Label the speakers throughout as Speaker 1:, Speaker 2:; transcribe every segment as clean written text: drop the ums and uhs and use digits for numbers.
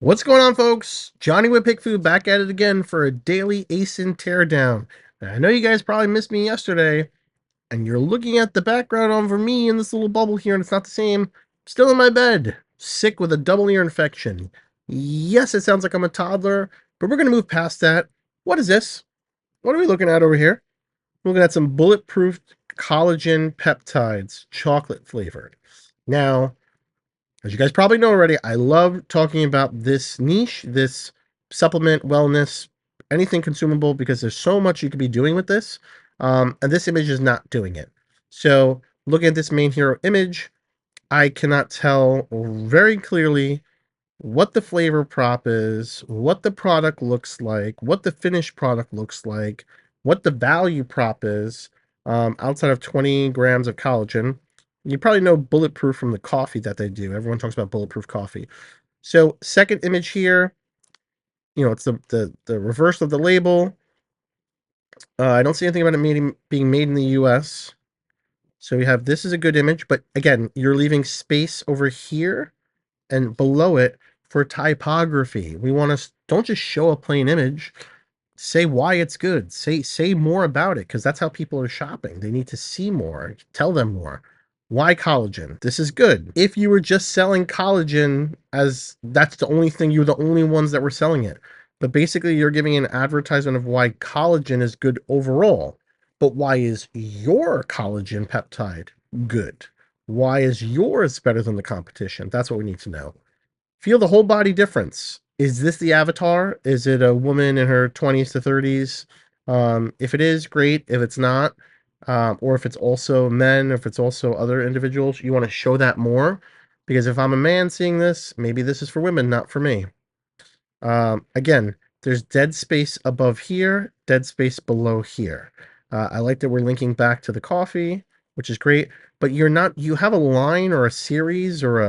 Speaker 1: What's going on, folks? Johnny with PickFu back at it again for a daily ASIN teardown. Now, I know you guys probably missed me yesterday, and you're looking at the background over me in this little bubble here, and it's not the same. Still in my bed, sick with a double ear infection. Yes, it sounds like I'm a toddler, but we're going to move past that. What is this? What are we looking at over here? We're looking at some Bulletproof collagen peptides, chocolate flavored. Now, as you guys probably know already, I love talking about this niche, this supplement, wellness, anything consumable, because there's so much you could be doing with this. And this image is not doing it. So looking at this main hero image, I cannot tell very clearly what the flavor prop is, what the product looks like, what the finished product looks like, what the value prop is, outside of 20 grams of collagen. You probably know Bulletproof from the coffee that they do. Everyone talks about Bulletproof coffee. So second image here, it's the reverse of the label. I don't see anything about it being made in the US. So we have, this is a good image, but again, you're leaving space over here and below it for typography. We want to, don't just show a plain image. Say why it's good. Say more about it, because that's how people are shopping. They need to see more. Tell them more. Why collagen? This is good. If you were just selling collagen as that's the only thing, you're the only ones that were selling it. But basically, you're giving an advertisement of why collagen is good overall. But why is your collagen peptide good? Why is yours better than the competition? That's what we need to know. Feel the whole body difference. Is this the avatar? Is it a woman in her 20s to 30s? If it is, great. If it's not, or if it's also men, if it's also other individuals, you want to show that more. Because if I'm a man seeing this, maybe this is for women, not for me. Again, there's dead space above here, dead space below here. I like that we're linking back to the coffee, which is great. But you have a line or a series or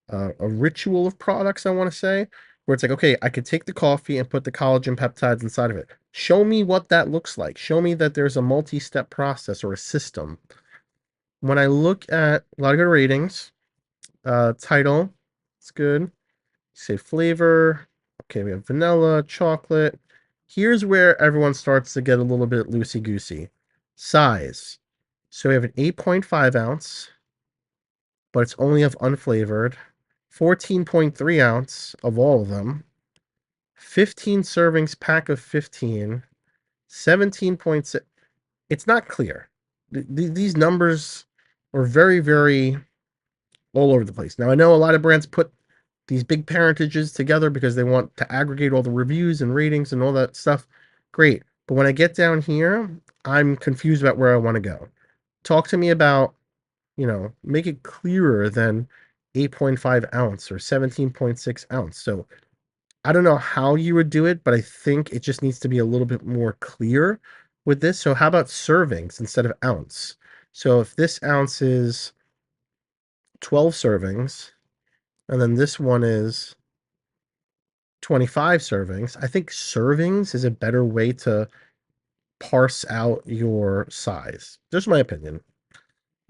Speaker 1: a ritual of products, I want to say, where it's like, okay, I could take the coffee and put the collagen peptides inside of it. Show me what that looks like. Show me that there's a multi-step process or a system. When I look at a lot of good ratings, title, it's good. Say flavor. Okay, we have vanilla, chocolate. Here's where everyone starts to get a little bit loosey-goosey. Size. So we have an 8.5 ounce, but it's only of unflavored. 14.3 ounce of all of them. 15 servings, pack of 15. 17.6. It's not clear. These numbers are very, very all over the place. Now, I know a lot of brands put these big parentages together because they want to aggregate all the reviews and ratings and all that stuff. Great. But when I get down here, I'm confused about where I want to go. Talk to me about, make it clearer than 8.5 ounce or 17.6 ounce. So I don't know how you would do it, but I think it just needs to be a little bit more clear with this. So how about servings instead of ounce? So if this ounce is 12 servings, and then this one is 25 servings, I think servings is a better way to parse out your size. Just my opinion.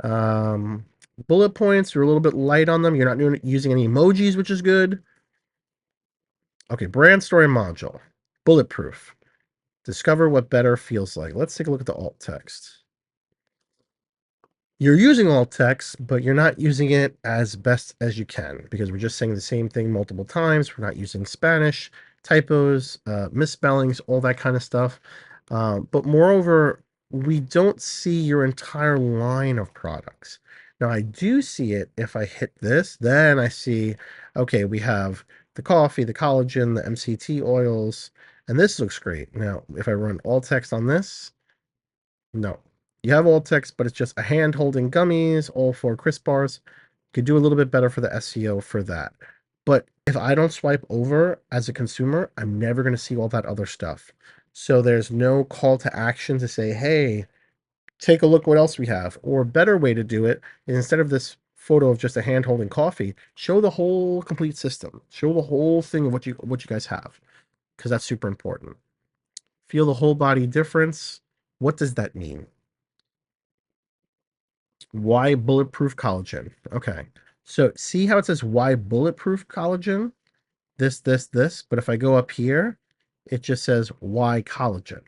Speaker 1: Um, Bullet points, you're a little bit light on them. You're not using any emojis, which is good. Okay, brand story module. Bulletproof. Discover what better feels like. Let's take a look at the alt text. You're using alt text, but you're not using it as best as you can because we're just saying the same thing multiple times. We're not using Spanish, typos, misspellings, all that kind of stuff. But moreover, we don't see your entire line of products. Now, I do see it if I hit this, then I see, okay, we have the coffee, the collagen, the MCT oils, and this looks great. Now, if I run alt text on this, no. You have alt text, but it's just a hand holding gummies, all 4 crisp bars. Could do a little bit better for the SEO for that. But if I don't swipe over as a consumer, I'm never going to see all that other stuff. So there's no call to action to say, hey, take a look what else we have. Or a better way to do it is, instead of this photo of just a hand holding coffee, show the whole complete system. Show the whole thing of what you guys have, because that's super important. Feel the whole body difference. What does that mean? Why bulletproof collagen? Okay. So see how it says why bulletproof collagen? this. But if I go up here, it just says why collagen.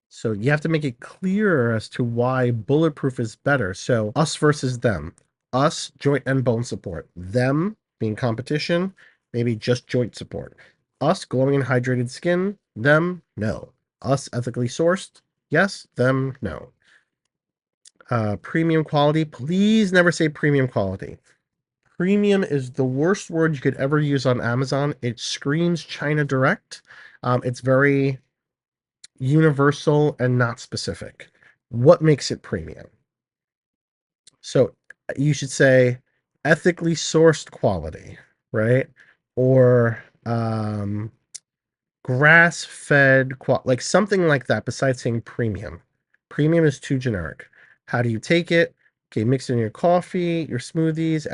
Speaker 1: So you have to make it clearer as to why Bulletproof is better. So us versus them. Us, joint and bone support. Them, being competition, maybe just joint support. Us, glowing and hydrated skin. Them, no. Us, ethically sourced. Yes. Them, no. Premium quality. Please never say premium quality. Premium is the worst word you could ever use on Amazon. It screams China Direct. It's very universal and not specific. What makes it premium? So you should say ethically sourced quality, right? Or grass-fed like something like that besides saying premium. Premium is too generic. How do you take it? Okay, mix it in your coffee, your smoothies,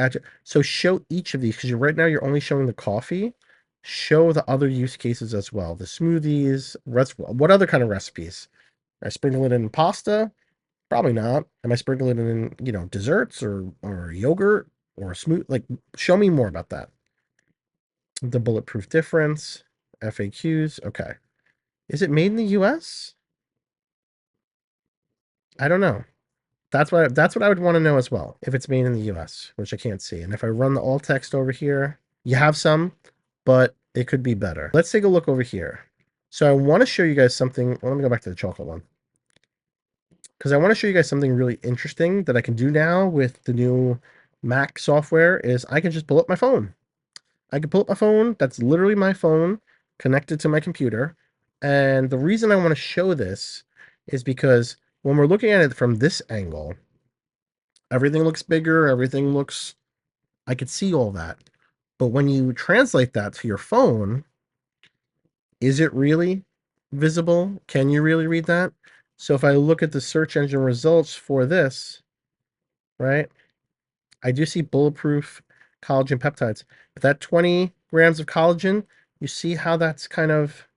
Speaker 1: so show each of these because right now you're only showing the coffee. Show the other use cases as well. The smoothies, what other kind of recipes? I sprinkle it in pasta? Probably not. Am I sprinkling it in, desserts or yogurt or smooth? Like, show me more about that. The bulletproof difference, FAQs. Okay. Is it made in the US? I don't know. That's what I would want to know as well. If it's made in the US, which I can't see. And if I run the alt text over here, you have some, but it could be better. Let's take a look over here. So I want to show you guys something. Well, let me go back to the chocolate one. Because I want to show you guys something really interesting that I can do now with the new Mac software is I can just pull up my phone. I can pull up my phone. That's literally my phone connected to my computer. And the reason I want to show this is because when we're looking at it from this angle, everything looks bigger. I could see all that. But when you translate that to your phone, is it really visible? Can you really read that? So if I look at the search engine results for this, right? I do see bulletproof collagen peptides, but that 20 grams of collagen, you see how that's kind of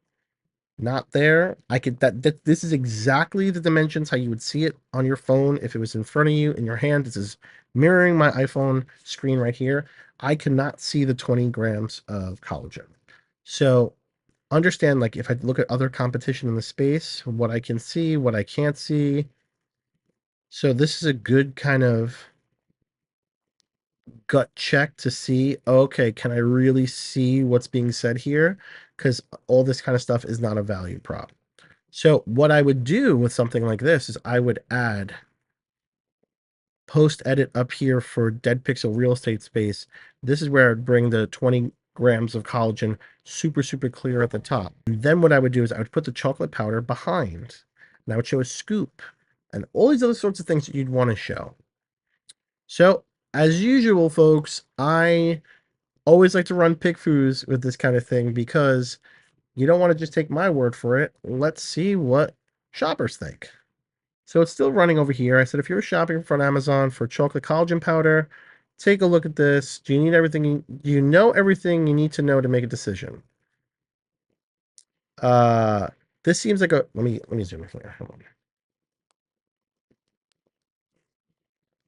Speaker 1: not there? That this is exactly the dimensions how you would see it on your phone if it was in front of you in your hand. This is mirroring my iPhone screen right here. I cannot see the 20 grams of collagen. So understand, like, if I look at other competition in the space, what I can see, what I can't see. So this is a good kind of gut check to see, okay, can I really see what's being said here? Because all this kind of stuff is not a value prop. So what I would do with something like this is I would add post edit up here for dead pixel real estate space. This is where I'd bring the 20 grams of collagen super, super clear at the top. And then what I would do is I would put the chocolate powder behind, and I would show a scoop and all these other sorts of things that you'd want to show. So as usual, folks, I always like to run PickFus with this kind of thing because you don't want to just take my word for it. Let's see what shoppers think. So it's still running over here. I said, if you're shopping from Amazon for chocolate collagen powder, take a look at this. Do you need everything? Do you know everything you need to know to make a decision? This seems like let me zoom in here. Hold on.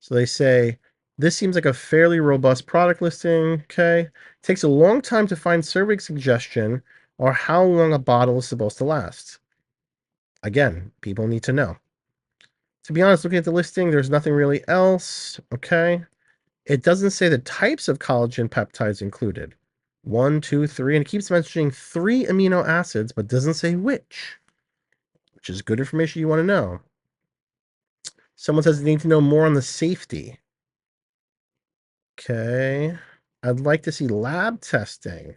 Speaker 1: So they say, this seems like a fairly robust product listing. Okay. Takes a long time to find serving suggestion or how long a bottle is supposed to last. Again, people need to know. To be honest, looking at the listing, there's nothing really else. Okay. It doesn't say the types of collagen peptides included. 1, 2, 3, and it keeps mentioning 3 amino acids, but doesn't say which is good information you want to know. Someone says they need to know more on the safety. Okay. I'd like to see lab testing.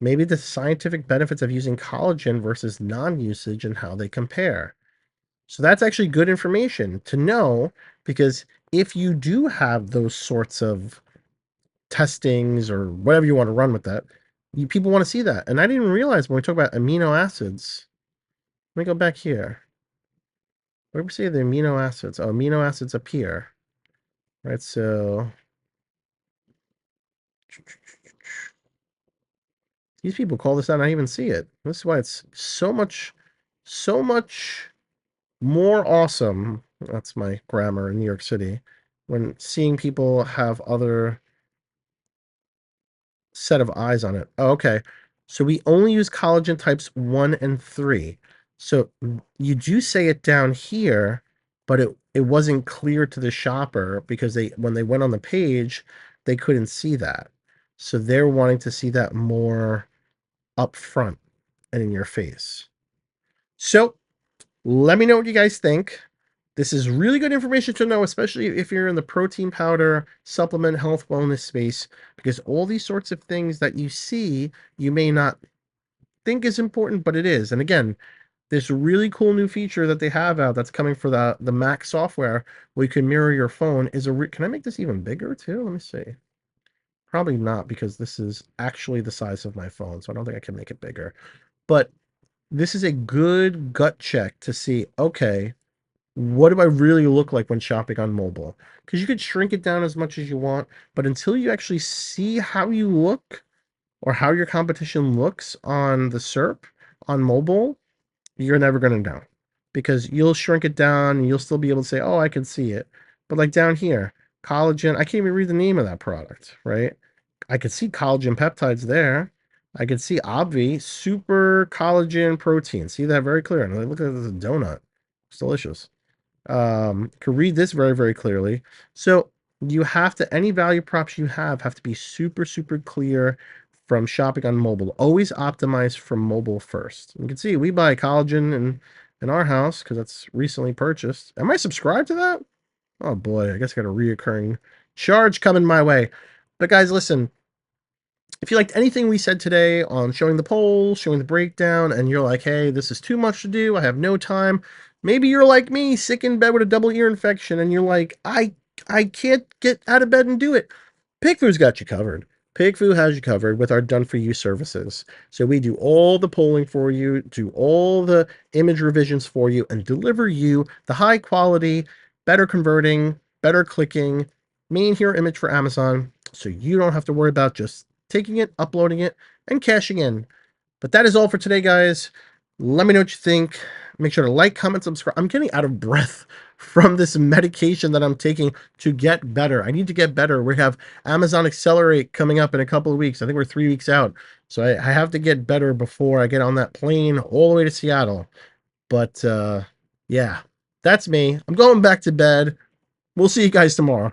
Speaker 1: Maybe the scientific benefits of using collagen versus non-usage and how they compare. So that's actually good information to know, because if you do have those sorts of testings or whatever you want to run with that, people want to see that. And I didn't even realize when we talk about amino acids. Let me go back here. Where do we see the amino acids? Oh, amino acids up here. Right, so these people call this out and I even see it. This is why it's so much more awesome. That's my grammar in New York City. When seeing people have other set of eyes on it. Oh, okay. So we only use collagen types 1 and 3. So you do say it down here, but it wasn't clear to the shopper because they when they went on the page, they couldn't see that. So they're wanting to see that more up front and in your face. So let me know what you guys think. This is really good information to know, especially if you're in the protein powder, supplement, health, wellness space, because all these sorts of things that you see, you may not think is important, but it is. And again, this really cool new feature that they have out that's coming for the Mac software where you can mirror your phone is can I make this even bigger too? Let me see. Probably not because this is actually the size of my phone, so I don't think I can make it bigger. But this is a good gut check to see, okay, what do I really look like when shopping on mobile? Because you could shrink it down as much as you want, but until you actually see how you look or how your competition looks on the SERP on mobile, you're never going to know because you'll shrink it down and you'll still be able to say, oh, I can see it. But like down here, collagen, I can't even read the name of that product, right? I could see collagen peptides there. I could see Obvi, super collagen protein. See that very clear. And look at this donut. It's delicious. Can read this very, very clearly. So you have to, any value props you have to be super, super clear from shopping on mobile. Always optimize from mobile first. You can see we buy collagen in our house because that's recently purchased. Am I subscribed to that? Oh boy, I guess I got a reoccurring charge coming my way. But guys, listen, if you liked anything we said today on showing the poll, showing the breakdown, and you're like, hey, this is too much to do, I have no time. Maybe you're like me, sick in bed with a double ear infection, and you're like, I can't get out of bed and do it. PickFu's got you covered. PickFu has you covered with our done for you services. So we do all the polling for you, do all the image revisions for you, and deliver you the high quality, better converting, better clicking, main hero image for Amazon. So you don't have to worry about just taking it, uploading it, and cashing in. But that is all for today, guys. Let me know what you think. Make sure to like, comment, subscribe. I'm getting out of breath from this medication that I'm taking to get better. I need to get better. We have Amazon Accelerate coming up in a couple of weeks. I think we're 3 weeks out. So I have to get better before I get on that plane all the way to Seattle. But yeah, that's me. I'm going back to bed. We'll see you guys tomorrow.